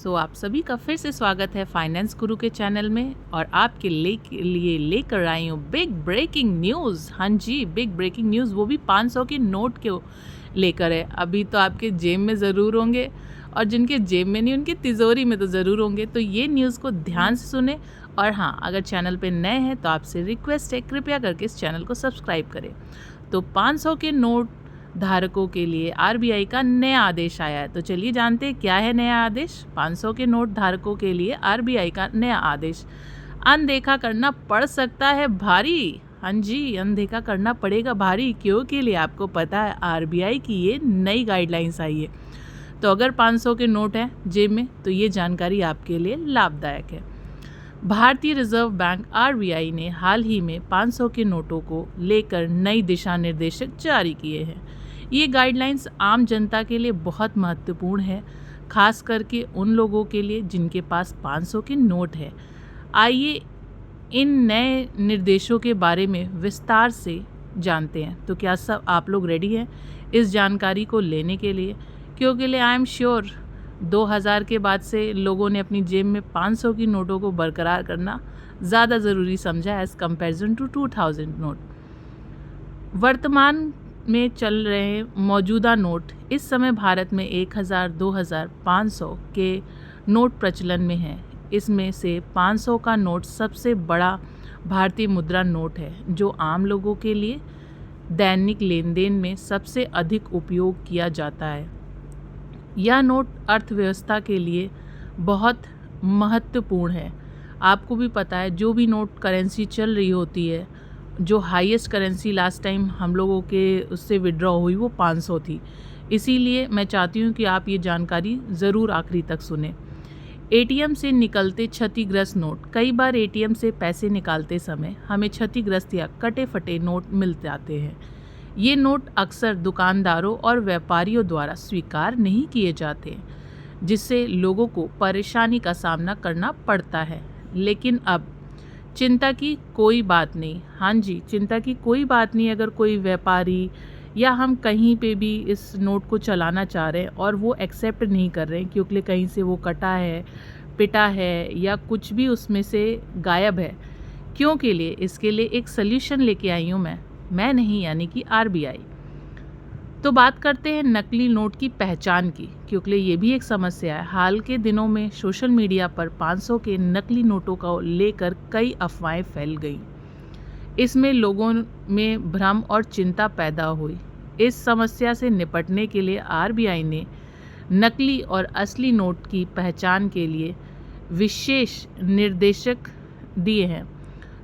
आप सभी का फिर से स्वागत है फाइनेंस गुरु के चैनल में और आपके लिए लेकर आई हूँ बिग ब्रेकिंग न्यूज़। हाँ जी, बिग ब्रेकिंग न्यूज़, वो भी 500 के नोट के लेकर है। अभी तो आपके जेब में ज़रूर होंगे और जिनके जेब में नहीं उनकी तिजोरी में तो ज़रूर होंगे। तो ये न्यूज़ को ध्यान से सुने और हाँ, अगर चैनल पे नए हैं तो आपसे रिक्वेस्ट है कृपया करके इस चैनल को सब्सक्राइब करें। तो 500 के नोट धारकों के लिए आरबीआई का नया आदेश आया है। तो चलिए जानते हैं क्या है नया आदेश। 500 के नोट धारकों के लिए आरबीआई का नया आदेश। अनदेखा करना पड़ सकता है भारी। हाँ जी, अनदेखा करना पड़ेगा भारी। क्यों के लिए आपको पता है आरबीआई की ये नई गाइडलाइंस आई है। तो अगर 500 के नोट हैं जेब में तो ये जानकारी आपके लिए लाभदायक है। भारतीय रिजर्व बैंक आरबीआई ने हाल ही में 500 के नोटों को लेकर नई दिशा निर्देशक जारी किए हैं। ये गाइडलाइंस आम जनता के लिए बहुत महत्वपूर्ण है, खास करके उन लोगों के लिए जिनके पास 500 के नोट है। आइए इन नए निर्देशों के बारे में विस्तार से जानते हैं। तो क्या सब आप लोग रेडी हैं इस जानकारी को लेने के लिए? क्योंकि आई एम श्योर 2000 के बाद से लोगों ने अपनी जेब में 500 की नोटों को बरकरार करना ज़्यादा ज़रूरी समझा एज़ कंपेरिजन टू 2000 नोट। वर्तमान में चल रहे मौजूदा नोट इस समय भारत में 1000, 2000, 500 के नोट प्रचलन में हैं। इसमें से 500 का नोट सबसे बड़ा भारतीय मुद्रा नोट है, जो आम लोगों के लिए दैनिक लेन देन में सबसे अधिक उपयोग किया जाता है। यह नोट अर्थव्यवस्था के लिए बहुत महत्वपूर्ण है। आपको भी पता है जो भी नोट करेंसी चल रही होती है, जो हाईएस्ट करेंसी लास्ट टाइम हम लोगों के उससे विड्रॉ हुई वो 500 थी। इसीलिए मैं चाहती हूँ कि आप ये जानकारी ज़रूर आखिरी तक सुने। एटीएम से निकलते क्षतिग्रस्त नोट। कई बार एटीएम से पैसे निकालते समय हमें क्षतिग्रस्त या कटे फटे नोट मिल जाते हैं। ये नोट अक्सर दुकानदारों और व्यापारियों द्वारा स्वीकार नहीं किए जाते, जिससे लोगों को परेशानी का सामना करना पड़ता है। लेकिन अब चिंता की कोई बात नहीं। हाँ जी, चिंता की कोई बात नहीं। अगर कोई व्यापारी या हम कहीं पे भी इस नोट को चलाना चाह रहे हैं और वो एक्सेप्ट नहीं कर रहे हैं क्योंकि कहीं से वो कटा है, पिटा है या कुछ भी उसमें से गायब है, क्यों के लिए इसके लिए एक सल्यूशन लेके आई हूँ मैं नहीं, यानी कि आरबीआई। तो बात करते हैं नकली नोट की पहचान की, क्योंकि ये भी एक समस्या है। हाल के दिनों में सोशल मीडिया पर 500 के नकली नोटों को लेकर कई अफवाहें फैल गईं। इसमें लोगों में भ्रम और चिंता पैदा हुई। इस समस्या से निपटने के लिए आरबीआई ने नकली और असली नोट की पहचान के लिए विशेष निर्देशक दिए हैं।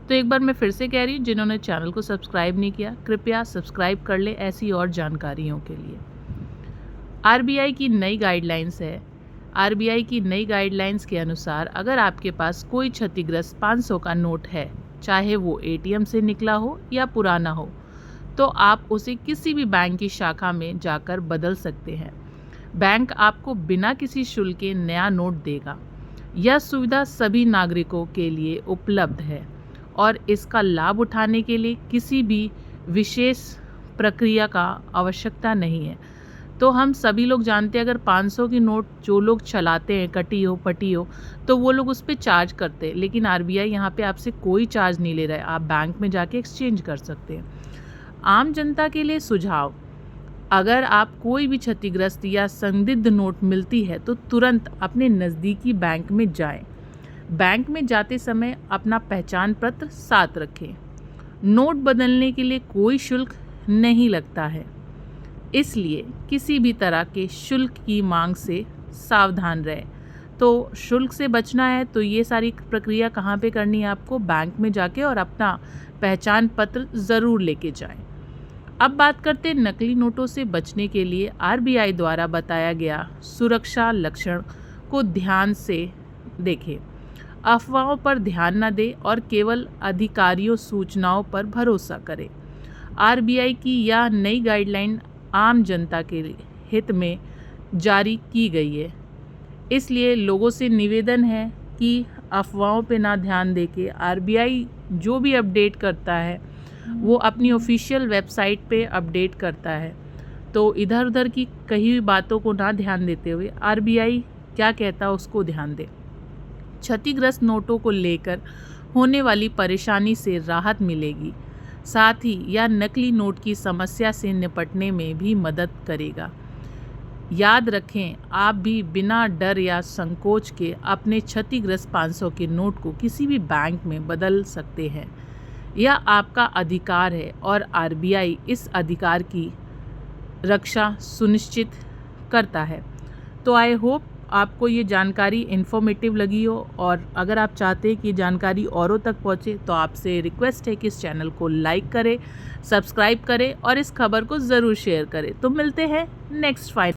तो एक बार मैं फिर से कह रही हूँ, जिन्होंने चैनल को सब्सक्राइब नहीं किया कृपया सब्सक्राइब कर ले ऐसी और जानकारियों के लिए। आरबीआई की नई गाइडलाइंस है। आरबीआई की नई गाइडलाइंस के अनुसार अगर आपके पास कोई क्षतिग्रस्त 500 का नोट है, चाहे वो एटीएम से निकला हो या पुराना हो, तो आप उसे किसी भी बैंक की शाखा में जाकर बदल सकते हैं। बैंक आपको बिना किसी शुल्क के नया नोट देगा। यह सुविधा सभी नागरिकों के लिए उपलब्ध है और इसका लाभ उठाने के लिए किसी भी विशेष प्रक्रिया का आवश्यकता नहीं है। तो हम सभी लोग जानते हैं अगर 500 की नोट जो लोग चलाते हैं, कटी हो पटी हो, तो वो लोग उस पर चार्ज करते हैं, लेकिन आरबीआई यहाँ पे आपसे कोई चार्ज नहीं ले रहा है। आप बैंक में जाके एक्सचेंज कर सकते हैं। आम जनता के लिए सुझाव, अगर आप कोई भी क्षतिग्रस्त या संदिग्ध नोट मिलती है तो तुरंत अपने नज़दीकी बैंक में जाएं। बैंक में जाते समय अपना पहचान पत्र साथ रखें। नोट बदलने के लिए कोई शुल्क नहीं लगता है, इसलिए किसी भी तरह के शुल्क की मांग से सावधान रहें। तो शुल्क से बचना है तो ये सारी प्रक्रिया कहाँ पे करनी है? आपको बैंक में जाके और अपना पहचान पत्र ज़रूर लेके जाएं। अब बात करते हैं नकली नोटों से बचने के लिए आरबीआई द्वारा बताया गया सुरक्षा लक्षण को ध्यान से देखें। अफवाहों पर ध्यान न दें और केवल अधिकारियों सूचनाओं पर भरोसा करें। आरबीआई की यह नई गाइडलाइन आम जनता के हित में जारी की गई है, इसलिए लोगों से निवेदन है कि अफवाहों पे ना ध्यान देके आरबीआई जो भी अपडेट करता है वो अपनी ऑफिशियल वेबसाइट पे अपडेट करता है। तो इधर उधर की कही हुई बातों को ना ध्यान देते हुए आरबीआई क्या कहता है उसको ध्यान दें। क्षतिग्रस्त नोटों को लेकर होने वाली परेशानी से राहत मिलेगी। साथ ही यह नकली नोट की समस्या से निपटने में भी मदद करेगा। याद रखें, आप भी बिना डर या संकोच के अपने क्षतिग्रस्त 500 के नोट को किसी भी बैंक में बदल सकते हैं। यह आपका अधिकार है और आरबीआई इस अधिकार की रक्षा सुनिश्चित करता है। तो आई होप आपको ये जानकारी इन्फॉर्मेटिव लगी हो, और अगर आप चाहते हैं कि जानकारी औरों तक पहुँचे तो आपसे रिक्वेस्ट है कि इस चैनल को लाइक करें, सब्सक्राइब करें और इस खबर को ज़रूर शेयर करें। तो मिलते हैं नेक्स्ट फाइनल।